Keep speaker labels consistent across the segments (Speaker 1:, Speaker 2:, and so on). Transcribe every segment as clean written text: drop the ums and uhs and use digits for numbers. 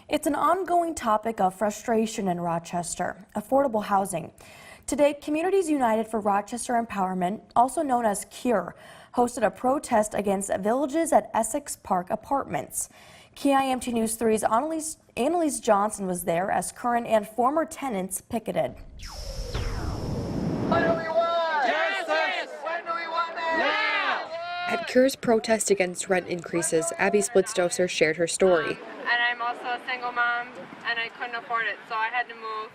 Speaker 1: It's an ongoing topic of frustration in Rochester, affordable housing. Today, Communities United for Rochester Empowerment, also known as CURE, hosted a protest against Villages at Essex Park Apartments. KIMT News 3's Annalise Johnson was there as current and former tenants picketed.
Speaker 2: What do we want? Justice! When do we want it? Now!
Speaker 3: At CURE's protest against rent increases, Abby Splitstoser shared her story.
Speaker 4: And I'm also a single mom, and I couldn't afford it, so I had to move.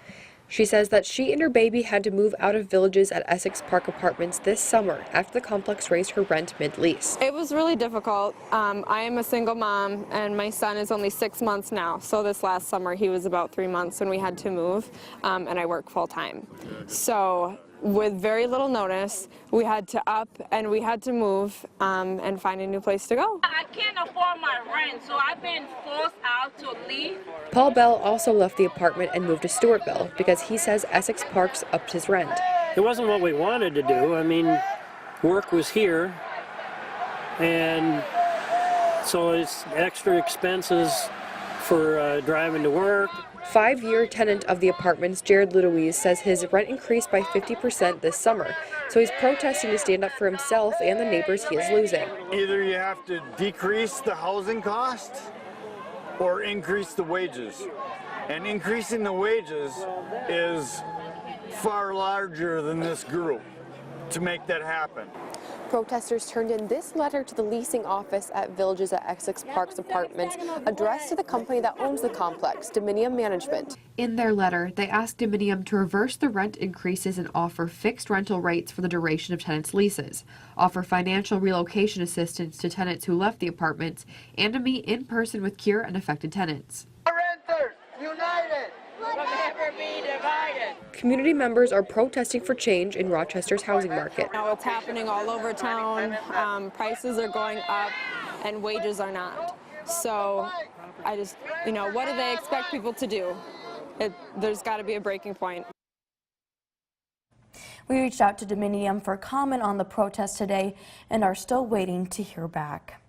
Speaker 3: She says that she and her baby had to move out of Villages at Essex Park Apartments this summer after the complex raised her rent mid-lease.
Speaker 4: It was really difficult. I am a single mom, and my son is only 6 months now. So this last summer, he was about 3 months when we had to move, and I work full-time. So with very little notice, we had to up and we had to move and find a new place to go.
Speaker 5: I can't afford my rent, so I've been forced out to leave.
Speaker 3: Paul Bell also left the apartment and moved to Stewartville because he says Essex Park's upped his rent.
Speaker 6: It wasn't what we wanted to do. I mean, work was here, and so it's extra expenses for driving to work.
Speaker 3: 5-year tenant of the apartments, Jared Ludowies, says his rent increased by 50% this summer, so he's protesting to stand up for himself and the neighbors he is losing.
Speaker 7: Either you have to decrease the housing cost or increase the wages. And increasing the wages is far larger than this group to make that happen.
Speaker 3: Protesters turned in this letter to the leasing office at Villages at Essex Park's Apartments, addressed to the company that owns the complex, Dominium Management. In their letter, they asked Dominium to reverse the rent increases and offer fixed rental rates for the duration of tenants' leases, offer financial relocation assistance to tenants who left the apartments, and to meet in person with CURE and affected tenants.
Speaker 2: Renters, united! We'll never be divided!
Speaker 3: Community members are protesting for change in Rochester's housing market.
Speaker 4: Now it's happening all over town. Prices are going up and wages are not. So I just, what do they expect people to do? There's got to be a breaking point.
Speaker 1: We reached out to Dominium for comment on the protest today and are still waiting to hear back.